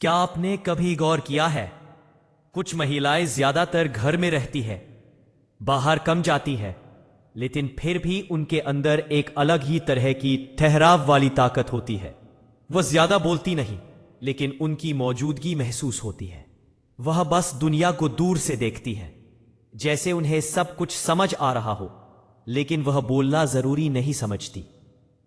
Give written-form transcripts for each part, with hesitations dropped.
क्या आपने कभी गौर किया है, कुछ महिलाएं ज्यादातर घर में रहती है, बाहर कम जाती है, लेकिन फिर भी उनके अंदर एक अलग ही तरह की ठहराव वाली ताकत होती है। वह ज्यादा बोलती नहीं, लेकिन उनकी मौजूदगी महसूस होती है। वह बस दुनिया को दूर से देखती है, जैसे उन्हें सब कुछ समझ आ रहा हो, लेकिन वह बोलना जरूरी नहीं समझती।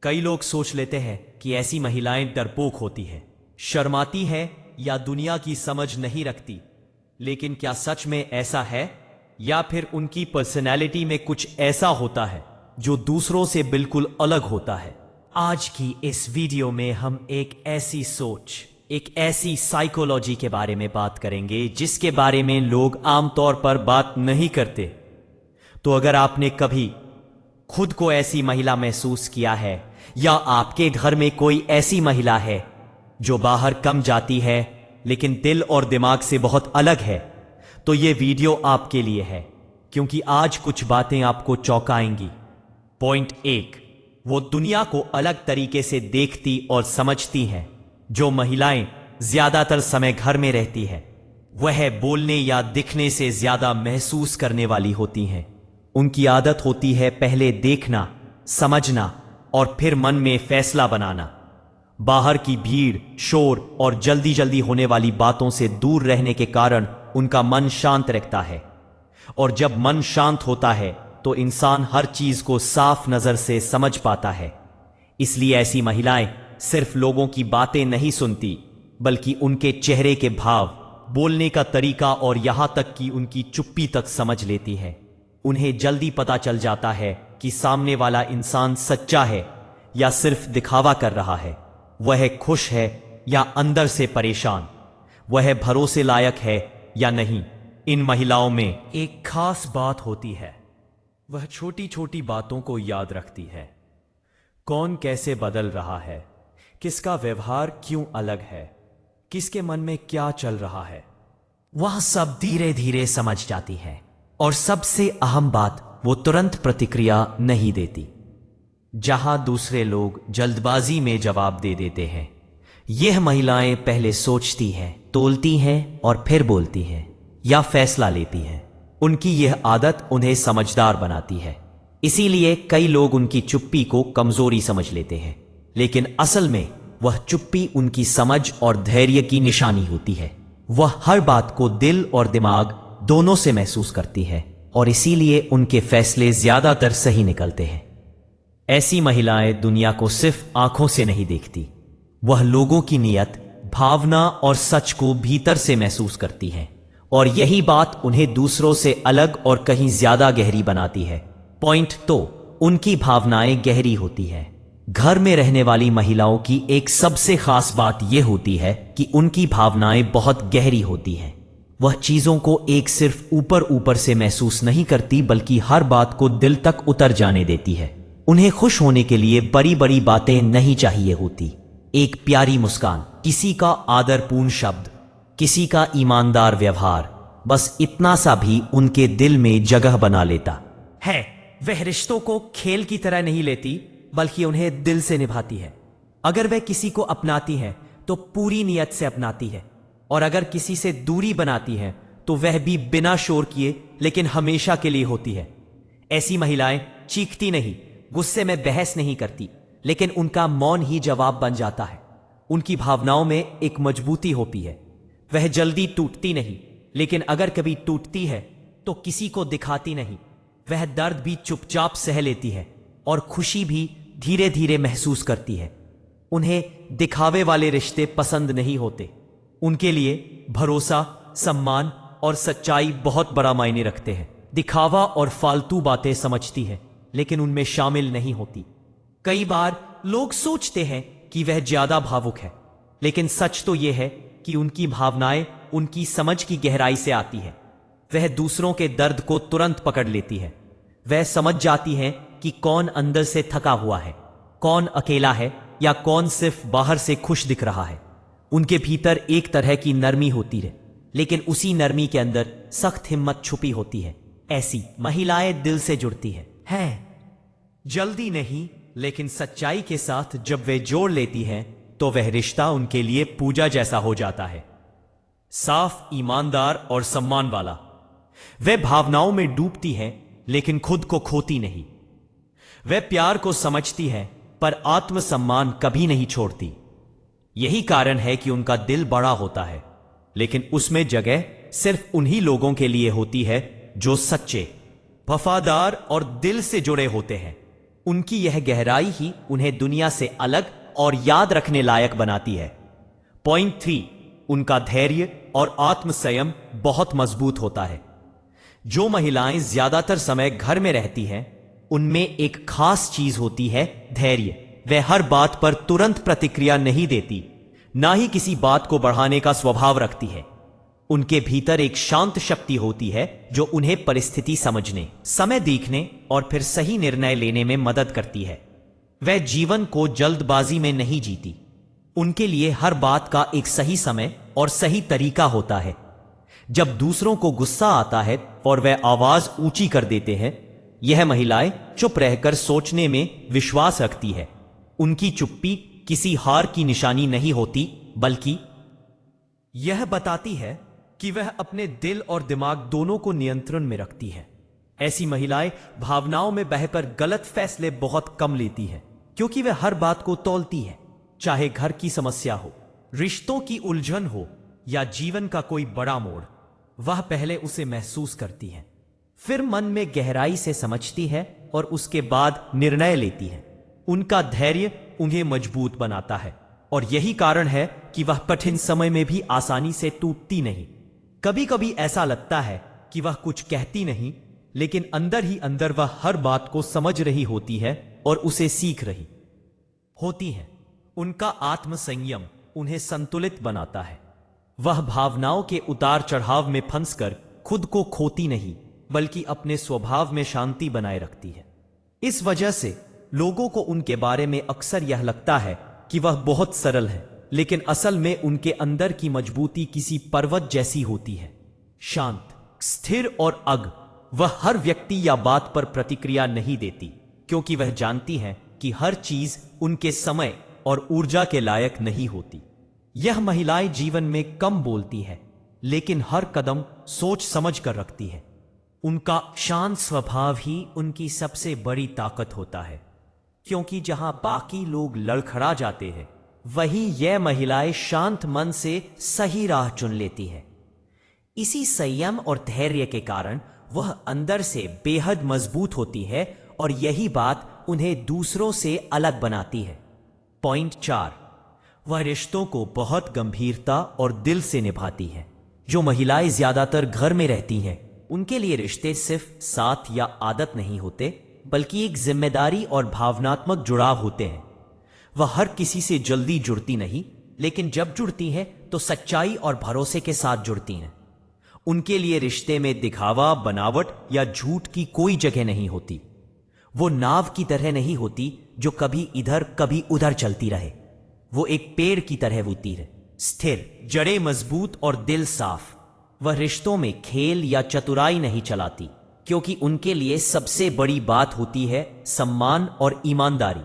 कई लोग सोच लेते हैं कि ऐसी महिलाएं डरपोक होती है, शर्माती है या दुनिया की समझ नहीं रखती। लेकिन क्या सच में ऐसा है, या फिर उनकी पर्सनैलिटी में कुछ ऐसा होता है जो दूसरों से बिल्कुल अलग होता है? आज की इस वीडियो में हम एक ऐसी सोच, एक ऐसी साइकोलॉजी के बारे में बात करेंगे जिसके बारे में लोग आमतौर पर बात नहीं करते। तो अगर आपने कभी खुद को ऐसी महिला महसूस किया है, या आपके घर में कोई ऐसी महिला है जो बाहर कम जाती है लेकिन दिल और दिमाग से बहुत अलग है, तो यह वीडियो आपके लिए है, क्योंकि आज कुछ बातें आपको चौंकाएंगी। पॉइंट 1, वो दुनिया को अलग तरीके से देखती और समझती हैं। जो महिलाएं ज्यादातर समय घर में रहती है, वह बोलने या दिखने से ज्यादा महसूस करने वाली होती हैं। उनकी आदत होती है पहले देखना, समझना और फिर मन में फैसला बनाना। बाहर की भीड़, शोर और जल्दी जल्दी होने वाली बातों से दूर रहने के कारण उनका मन शांत रहता है, और जब मन शांत होता है तो इंसान हर चीज को साफ नजर से समझ पाता है। इसलिए ऐसी महिलाएं सिर्फ लोगों की बातें नहीं सुनती, बल्कि उनके चेहरे के भाव, बोलने का तरीका और यहां तक कि उनकी चुप्पी तक समझ लेती है। उन्हें जल्दी पता चल जाता है कि सामने वाला इंसान सच्चा है या सिर्फ दिखावा कर रहा है, वह खुश है या अंदर से परेशान, वह भरोसे लायक है या नहीं। इन महिलाओं में एक खास बात होती है, वह छोटी छोटी बातों को याद रखती है। कौन कैसे बदल रहा है, किसका व्यवहार क्यों अलग है, किसके मन में क्या चल रहा है, वह सब धीरे धीरे समझ जाती है। और सबसे अहम बात, वो तुरंत प्रतिक्रिया नहीं देती। जहां दूसरे लोग जल्दबाजी में जवाब दे देते हैं, यह महिलाएं पहले सोचती हैं, तोलती हैं और फिर बोलती हैं या फैसला लेती हैं। उनकी यह आदत उन्हें समझदार बनाती है। इसीलिए कई लोग उनकी चुप्पी को कमजोरी समझ लेते हैं, लेकिन असल में वह चुप्पी उनकी समझ और धैर्य की निशानी होती है। वह हर बात को दिल और दिमाग दोनों से महसूस करती है, और इसीलिए उनके फैसले ज्यादातर सही निकलते हैं। ऐसी महिलाएं दुनिया को सिर्फ आंखों से नहीं देखती, वह लोगों की नियत, भावना और सच को भीतर से महसूस करती हैं, और यही बात उन्हें दूसरों से अलग और कहीं ज्यादा गहरी बनाती है। पॉइंट 2, उनकी भावनाएं गहरी होती हैं। घर में रहने वाली महिलाओं की एक सबसे खास बात यह होती है कि उनकी भावनाएं बहुत गहरी होती हैं। वह चीजों को एक सिर्फ ऊपर ऊपर से महसूस नहीं करती, बल्कि हर बात को दिल तक उतर जाने देती है। उन्हें खुश होने के लिए बड़ी बड़ी बातें नहीं चाहिए होती। एक प्यारी मुस्कान, किसी का आदरपूर्ण शब्द, किसी का ईमानदार व्यवहार, बस इतना सा भी उनके दिल में जगह बना लेता है। वह रिश्तों को खेल की तरह नहीं लेती, बल्कि उन्हें दिल से निभाती है। अगर वह किसी को अपनाती है तो पूरी नियत से अपनाती है, और अगर किसी से दूरी बनाती है तो वह भी बिना शोर किए, लेकिन हमेशा के लिए होती है। ऐसी महिलाएं चीखती नहीं, गुस्से में बहस नहीं करती, लेकिन उनका मौन ही जवाब बन जाता है। उनकी भावनाओं में एक मजबूती होती है। वह जल्दी टूटती नहीं, लेकिन अगर कभी टूटती है तो किसी को दिखाती नहीं। वह दर्द भी चुपचाप सह लेती है, और खुशी भी धीरे धीरे महसूस करती है। उन्हें दिखावे वाले रिश्ते पसंद नहीं होते। उनके लिए भरोसा, सम्मान और सच्चाई बहुत बड़ा मायने रखते हैं। दिखावा और फालतू बातें समझती है, लेकिन उनमें शामिल नहीं होती। कई बार लोग सोचते हैं कि वह ज्यादा भावुक है, लेकिन सच तो यह है कि उनकी भावनाएं उनकी समझ की गहराई से आती है। वह दूसरों के दर्द को तुरंत पकड़ लेती है। वह समझ जाती है कि कौन अंदर से थका हुआ है, कौन अकेला है, या कौन सिर्फ बाहर से खुश दिख रहा है। उनके भीतर एक तरह की नरमी होती है, लेकिन उसी नरमी के अंदर सख्त हिम्मत छुपी होती है। ऐसी महिलाएं दिल से जुड़ती हैं, जल्दी नहीं, लेकिन सच्चाई के साथ जब वे जोड़ लेती हैं तो वह रिश्ता उनके लिए पूजा जैसा हो जाता है। साफ, ईमानदार और सम्मान वाला। वह भावनाओं में डूबती है लेकिन खुद को खोती नहीं। वह प्यार को समझती है पर आत्मसम्मान कभी नहीं छोड़ती। यही कारण है कि उनका दिल बड़ा होता है, लेकिन उसमें जगह सिर्फ उन्हीं लोगों के लिए होती है जो सच्चे, वफादार और दिल से जुड़े होते हैं। उनकी यह गहराई ही उन्हें दुनिया से अलग और याद रखने लायक बनाती है। पॉइंट 3, उनका धैर्य और आत्मसंयम बहुत मजबूत होता है। जो महिलाएं ज्यादातर समय घर में रहती हैं, उनमें एक खास चीज होती है, धैर्य। वह हर बात पर तुरंत प्रतिक्रिया नहीं देती, ना ही किसी बात को बढ़ाने का स्वभाव रखती है। उनके भीतर एक शांत शक्ति होती है जो उन्हें परिस्थिति समझने, समय देखने और फिर सही निर्णय लेने में मदद करती है। वह जीवन को जल्दबाजी में नहीं जीती। उनके लिए हर बात का एक सही समय और सही तरीका होता है। जब दूसरों को गुस्सा आता है और वह आवाज ऊंची कर देते हैं, यह महिलाएं चुप रहकर सोचने में विश्वास रखती है। उनकी चुप्पी किसी हार की निशानी नहीं होती, बल्कि यह बताती है कि वह अपने दिल और दिमाग दोनों को नियंत्रण में रखती है। ऐसी महिलाएं भावनाओं में बहकर गलत फैसले बहुत कम लेती हैं, क्योंकि वह हर बात को तौलती है। चाहे घर की समस्या हो, रिश्तों की उलझन हो या जीवन का कोई बड़ा मोड़, वह पहले उसे महसूस करती है, फिर मन में गहराई से समझती है और उसके बाद निर्णय लेती है। उनका धैर्य उन्हें मजबूत बनाता है और यही कारण है कि वह कठिन समय में भी आसानी से टूटती नहीं। कभी कभी ऐसा लगता है कि वह कुछ कहती नहीं, लेकिन अंदर ही अंदर वह हर बात को समझ रही होती है और उसे सीख रही होती है। उनका आत्मसंयम उन्हें संतुलित बनाता है। वह भावनाओं के उतार चढ़ाव में फंसकर खुद को खोती नहीं, बल्कि अपने स्वभाव में शांति बनाए रखती है। इस वजह से लोगों को उनके बारे में अक्सर यह लगता है कि वह बहुत सरल है, लेकिन असल में उनके अंदर की मजबूती किसी पर्वत जैसी होती है। शांत, स्थिर और अग। वह हर व्यक्ति या बात पर प्रतिक्रिया नहीं देती, क्योंकि वह जानती है कि हर चीज उनके समय और ऊर्जा के लायक नहीं होती। यह महिलाएं जीवन में कम बोलती है, लेकिन हर कदम सोच समझ कर रखती है। उनका शांत स्वभाव ही उनकी सबसे बड़ी ताकत होता है, क्योंकि जहां बाकी लोग लड़खड़ा जाते हैं, वहीं यह महिलाएं शांत मन से सही राह चुन लेती है। इसी संयम और धैर्य के कारण वह अंदर से बेहद मजबूत होती है और यही बात उन्हें दूसरों से अलग बनाती है। पॉइंट 4, वह रिश्तों को बहुत गंभीरता और दिल से निभाती है। जो महिलाएं ज्यादातर घर में रहती हैं, उनके लिए रिश्ते सिर्फ साथ या आदत नहीं होते, बल्कि एक जिम्मेदारी और भावनात्मक जुड़ाव होते हैं। वह हर किसी से जल्दी जुड़ती नहीं, लेकिन जब जुड़ती हैं तो सच्चाई और भरोसे के साथ जुड़ती हैं। उनके लिए रिश्ते में दिखावा, बनावट या झूठ की कोई जगह नहीं होती। वो नाव की तरह नहीं होती जो कभी इधर कभी उधर चलती रहे। वो एक पेड़ की तरह होती है, स्थिर, जड़ें मजबूत और दिल साफ। वह रिश्तों में खेल या चतुराई नहीं चलाती, क्योंकि उनके लिए सबसे बड़ी बात होती है सम्मान और ईमानदारी।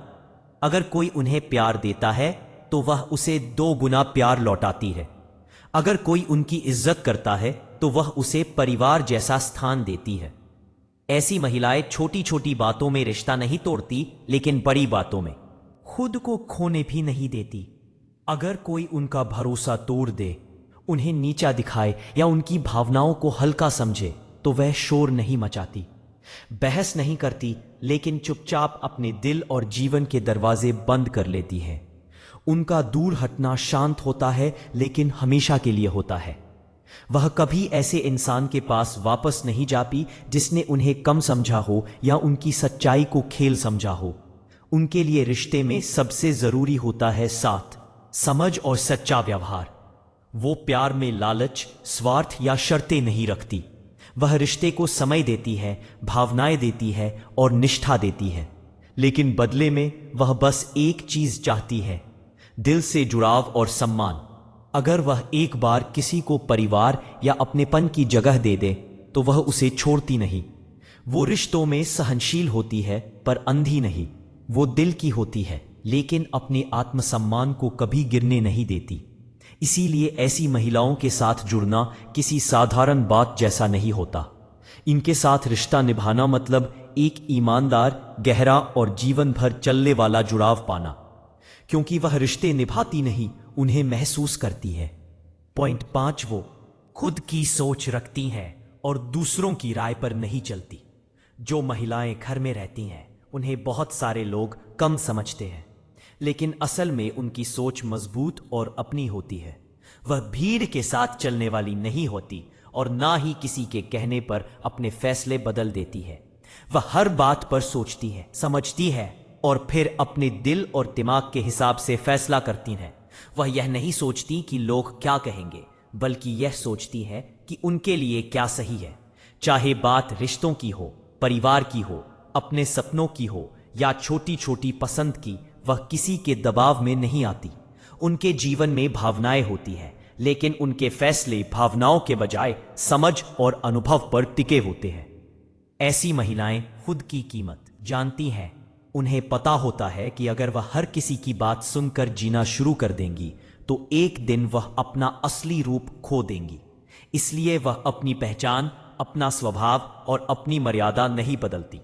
अगर कोई उन्हें प्यार देता है तो वह उसे 2 गुना प्यार लौटाती है। अगर कोई उनकी इज्जत करता है तो वह उसे परिवार जैसा स्थान देती है। ऐसी महिलाएं छोटी छोटी बातों में रिश्ता नहीं तोड़ती, लेकिन बड़ी बातों में खुद को खोने भी नहीं देती। अगर कोई उनका भरोसा तोड़ दे, उन्हें नीचा दिखाए या उनकी भावनाओं को हल्का समझे, तो वह शोर नहीं मचाती, बहस नहीं करती, लेकिन चुपचाप अपने दिल और जीवन के दरवाजे बंद कर लेती है। उनका दूर हटना शांत होता है, लेकिन हमेशा के लिए होता है। वह कभी ऐसे इंसान के पास वापस नहीं जाती जिसने उन्हें कम समझा हो या उनकी सच्चाई को खेल समझा हो। उनके लिए रिश्ते में सबसे जरूरी होता है साथ, समझ और सच्चा व्यवहार। वो प्यार में लालच, स्वार्थ या शर्तें नहीं रखती। वह रिश्ते को समय देती है, भावनाएं देती है और निष्ठा देती है, लेकिन बदले में वह बस एक चीज चाहती है, दिल से जुड़ाव और सम्मान। अगर वह एक बार किसी को परिवार या अपनेपन की जगह दे दे तो वह उसे छोड़ती नहीं। वो रिश्तों में सहनशील होती है, पर अंधी नहीं। वो दिल की होती है, लेकिन अपने आत्मसम्मान को कभी गिरने नहीं देती। इसीलिए ऐसी महिलाओं के साथ जुड़ना किसी साधारण बात जैसा नहीं होता। इनके साथ रिश्ता निभाना मतलब एक ईमानदार, गहरा और जीवन भर चलने वाला जुड़ाव पाना, क्योंकि वह रिश्ते निभाती नहीं, उन्हें महसूस करती है। पॉइंट 5, वो खुद की सोच रखती हैं और दूसरों की राय पर नहीं चलती। जो महिलाएं घर में रहती हैं उन्हें बहुत सारे लोग कम समझते हैं, लेकिन असल में उनकी सोच मजबूत और अपनी होती है। वह भीड़ के साथ चलने वाली नहीं होती और ना ही किसी के कहने पर अपने फैसले बदल देती है। वह हर बात पर सोचती है, समझती है और फिर अपने दिल और दिमाग के हिसाब से फैसला करती है। वह यह नहीं सोचती कि लोग क्या कहेंगे, बल्कि यह सोचती है कि उनके लिए क्या सही है। चाहे बात रिश्तों की हो, परिवार की हो, अपने सपनों की हो या छोटी छोटी पसंद की, वह किसी के दबाव में नहीं आती। उनके जीवन में भावनाएं होती हैं, लेकिन उनके फैसले भावनाओं के बजाय समझ और अनुभव पर टिके होते हैं। ऐसी महिलाएं खुद की कीमत जानती हैं। उन्हें पता होता है कि अगर वह हर किसी की बात सुनकर जीना शुरू कर देंगी तो एक दिन वह अपना असली रूप खो देंगी। इसलिए वह अपनी पहचान, अपना स्वभाव और अपनी मर्यादा नहीं बदलती।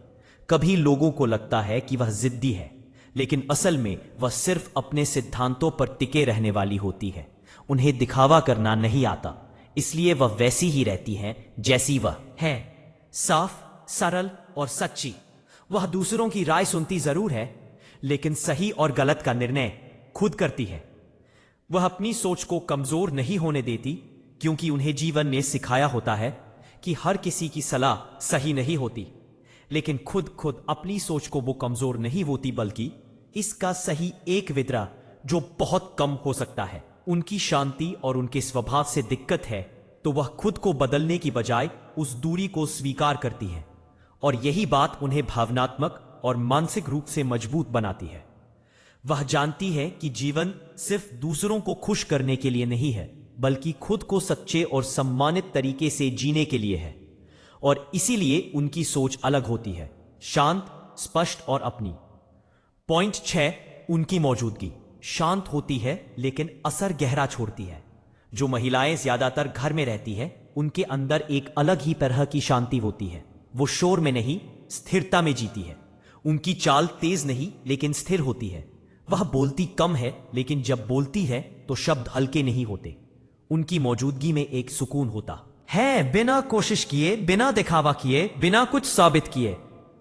कभी लोगों को लगता है कि वह जिद्दी है, लेकिन असल में वह सिर्फ अपने सिद्धांतों पर टिके रहने वाली होती है। उन्हें दिखावा करना नहीं आता, इसलिए वह वैसी ही रहती हैं जैसी वह है, साफ, सरल और सच्ची। वह दूसरों की राय सुनती जरूर है, लेकिन सही और गलत का निर्णय खुद करती है। वह अपनी सोच को कमजोर नहीं होने देती, क्योंकि उन्हें जीवन ने सिखाया होता है कि हर किसी की सलाह सही नहीं होती। लेकिन खुद अपनी सोच को वो कमजोर नहीं होती, बल्कि इसका सही एक विद्रा जो बहुत कम हो सकता है। उनकी शांति और उनके स्वभाव से दिक्कत है तो वह खुद को बदलने की बजाय उस दूरी को स्वीकार करती है, और यही बात उन्हें भावनात्मक और मानसिक रूप से मजबूत बनाती है। वह जानती है कि जीवन सिर्फ दूसरों को खुश करने के लिए नहीं है, बल्कि खुद को सच्चे और सम्मानित तरीके से जीने के लिए है, और इसीलिए उनकी सोच अलग होती है, शांत, स्पष्ट और अपनी। पॉइंट 6, उनकी मौजूदगी शांत होती है लेकिन असर गहरा छोड़ती है। जो महिलाएं ज्यादातर घर में रहती है उनके अंदर एक अलग ही तरह की शांति होती है। वो शोर में नहीं, स्थिरता में जीती है। उनकी चाल तेज नहीं लेकिन स्थिर होती है। वह बोलती कम है, लेकिन जब बोलती है तो शब्द हल्के नहीं होते। उनकी मौजूदगी में एक सुकून होता है, बिना कोशिश किए, बिना दिखावा किए, बिना कुछ साबित किए।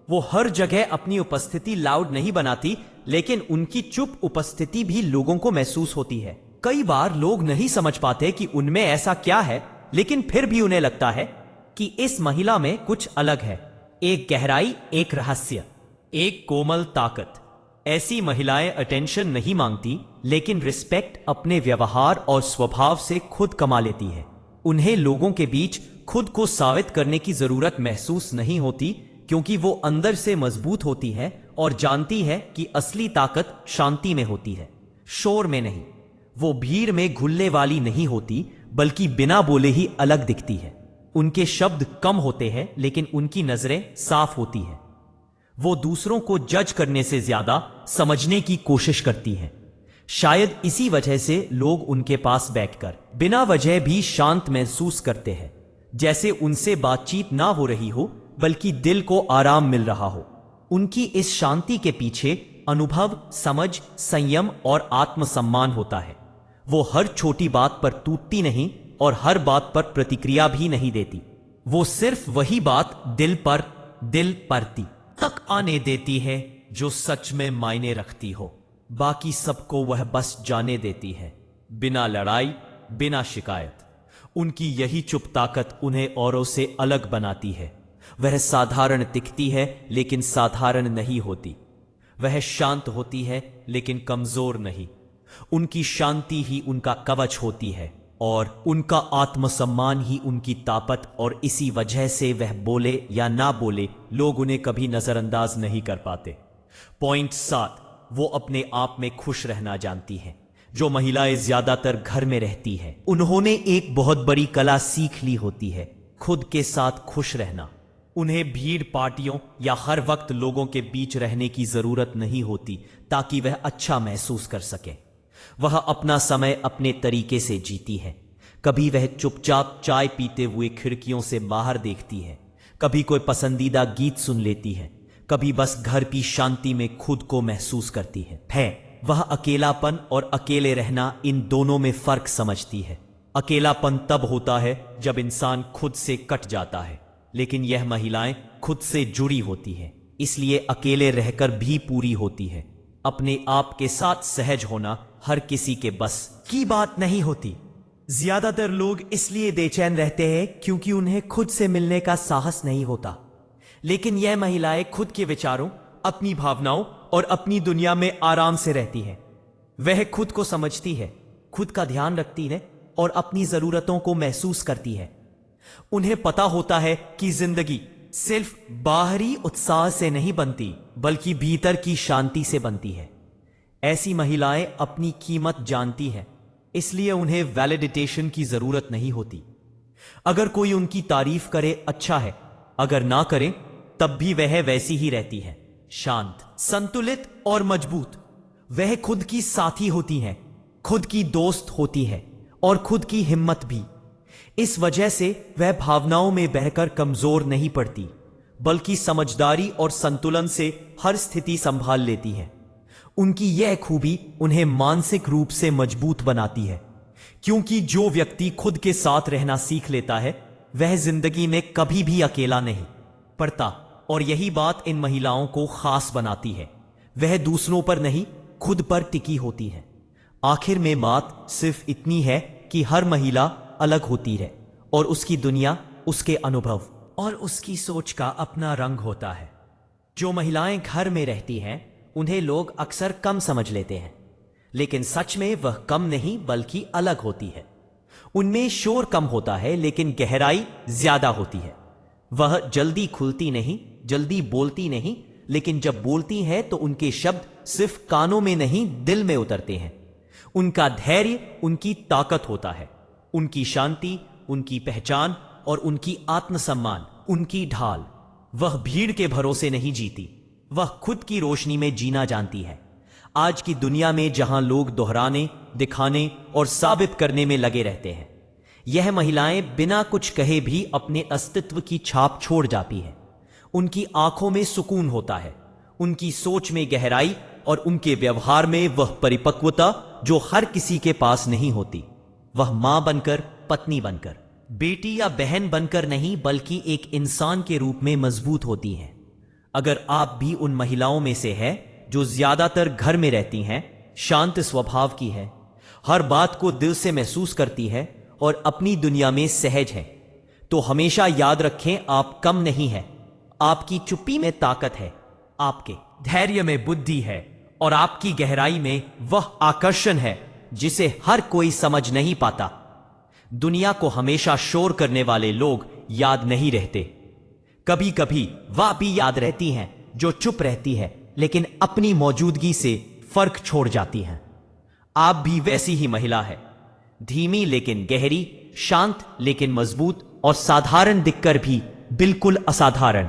वो हर जगह अपनी उपस्थिति लाउड नहीं बनाती, लेकिन उनकी चुप उपस्थिति भी लोगों को महसूस होती है। कई बार लोग नहीं समझ पाते कि उनमें ऐसा क्या है, लेकिन फिर भी उन्हें लगता है कि इस महिला में कुछ अलग है, एक गहराई, एक रहस्य, एक कोमल ताकत। ऐसी महिलाएं अटेंशन नहीं मांगती, लेकिन रिस्पेक्ट अपने व्यवहार और स्वभाव से खुद कमा लेती है। उन्हें लोगों के बीच खुद को साबित करने की जरूरत महसूस नहीं होती, क्योंकि वो अंदर से मजबूत होती है और जानती है कि असली ताकत शांति में होती है, शोर में नहीं। वो भीड़ में घुलने वाली नहीं होती, बल्कि बिना बोले ही अलग दिखती है। उनके शब्द कम होते हैं, लेकिन उनकी नजरें साफ होती हैं। वो दूसरों को जज करने से ज्यादा समझने की कोशिश करती हैं। शायद इसी वजह से लोग उनके पास बैठकर बिना वजह भी शांत महसूस करते हैं, जैसे उनसे बातचीत ना हो रही हो, बल्कि दिल को आराम मिल रहा हो। उनकी इस शांति के पीछे अनुभव, समझ, संयम और आत्मसम्मान होता है। वो हर छोटी बात पर टूटती नहीं और हर बात पर प्रतिक्रिया भी नहीं देती। वो सिर्फ वही बात दिल परती तक आने देती है जो सच में मायने रखती हो। बाकी सबको वह बस जाने देती है, बिना लड़ाई, बिना शिकायत। उनकी यही चुप ताकत उन्हें औरों से अलग बनाती है। वह साधारण दिखती है लेकिन साधारण नहीं होती। वह शांत होती है लेकिन कमजोर नहीं। उनकी शांति ही उनका कवच होती है और उनका आत्मसम्मान ही उनकी ताकत, और इसी वजह से वह बोले या ना बोले, लोग उन्हें कभी नजरअंदाज नहीं कर पाते। पॉइंट 7, वो अपने आप में खुश रहना जानती हैं। जो महिलाएं ज्यादातर घर में रहती हैं, उन्होंने एक बहुत बड़ी कला सीख ली होती है, खुद के साथ खुश रहना। उन्हें भीड़ पार्टियों या हर वक्त लोगों के बीच रहने की जरूरत नहीं होती ताकि वह अच्छा महसूस कर सके। वह अपना समय अपने तरीके से जीती है। कभी वह चुपचाप चाय पीते हुए खिड़कियों से बाहर देखती है, कभी कोई पसंदीदा गीत सुन लेती है, कभी बस घर की शांति में खुद को महसूस करती है। वह अकेलापन और अकेले रहना, इन दोनों में फर्क समझती है। अकेलापन तब होता है जब इंसान खुद से कट जाता है, लेकिन यह महिलाएं खुद से जुड़ी होती है, इसलिए अकेले रहकर भी पूरी होती है। अपने आप के साथ सहज होना हर किसी के बस की बात नहीं होती। ज्यादातर लोग इसलिए बेचैन रहते हैं क्योंकि उन्हें खुद से मिलने का साहस नहीं होता। लेकिन यह महिलाएं खुद के विचारों, अपनी भावनाओं और अपनी दुनिया में आराम से रहती है। वह खुद को समझती है, खुद का ध्यान रखती है और अपनी जरूरतों को महसूस करती है। उन्हें पता होता है कि जिंदगी सिर्फ बाहरी उत्साह से नहीं बनती, बल्कि भीतर की शांति से बनती है। ऐसी महिलाएं अपनी कीमत जानती हैं, इसलिए उन्हें वैलिडेशन की जरूरत नहीं होती। अगर कोई उनकी तारीफ करे अच्छा है, अगर ना करे तब भी वह वैसी ही रहती है, शांत, संतुलित और मजबूत। वह खुद की साथी होती हैं, खुद की दोस्त होती है और खुद की हिम्मत भी। इस वजह से वह भावनाओं में बहकर कमजोर नहीं पड़ती, बल्कि समझदारी और संतुलन से हर स्थिति संभाल लेती है। उनकी यह खूबी उन्हें मानसिक रूप से मजबूत बनाती है, क्योंकि जो व्यक्ति खुद के साथ रहना सीख लेता है वह जिंदगी में कभी भी अकेला नहीं पड़ता। और यही बात इन महिलाओं को खास बनाती है। वह दूसरों पर नहीं, खुद पर टिकी होती है। आखिर में बात सिर्फ इतनी है कि हर महिला अलग होती है और उसकी दुनिया, उसके अनुभव और उसकी सोच का अपना रंग होता है। जो महिलाएं घर में रहती हैं उन्हें लोग अक्सर कम समझ लेते हैं, लेकिन सच में वह कम नहीं बल्कि अलग होती है। उनमें शोर कम होता है लेकिन गहराई ज्यादा होती है। वह जल्दी खुलती नहीं, जल्दी बोलती नहीं, लेकिन जब बोलती है तो उनके शब्द सिर्फ कानों में नहीं दिल में उतरते हैं। उनका धैर्य उनकी ताकत होता है, उनकी शांति उनकी पहचान और उनकी आत्मसम्मान उनकी ढाल। वह भीड़ के भरोसे नहीं जीती, वह खुद की रोशनी में जीना जानती है। आज की दुनिया में जहां लोग दोहराने, दिखाने और साबित करने में लगे रहते हैं, यह महिलाएं बिना कुछ कहे भी अपने अस्तित्व की छाप छोड़ जाती हैं। उनकी आंखों में सुकून होता है, उनकी सोच में गहराई और उनके व्यवहार में वह परिपक्वता जो हर किसी के पास नहीं होती। वह मां बनकर, पत्नी बनकर, बेटी या बहन बनकर नहीं, बल्कि एक इंसान के रूप में मजबूत होती हैं। अगर आप भी उन महिलाओं में से हैं जो ज्यादातर घर में रहती हैं, शांत स्वभाव की है, हर बात को दिल से महसूस करती है और अपनी दुनिया में सहज है, तो हमेशा याद रखें, आप कम नहीं हैं। आपकी चुप्पी में ताकत है, आपके धैर्य में बुद्धि है और आपकी गहराई में वह आकर्षण है जिसे हर कोई समझ नहीं पाता। दुनिया को हमेशा शोर करने वाले लोग याद नहीं रहते। कभी कभी वह भी याद रहती हैं जो चुप रहती है लेकिन अपनी मौजूदगी से फर्क छोड़ जाती हैं। आप भी वैसी ही महिला है, धीमी लेकिन गहरी, शांत लेकिन मजबूत और साधारण दिखकर भी बिल्कुल असाधारण।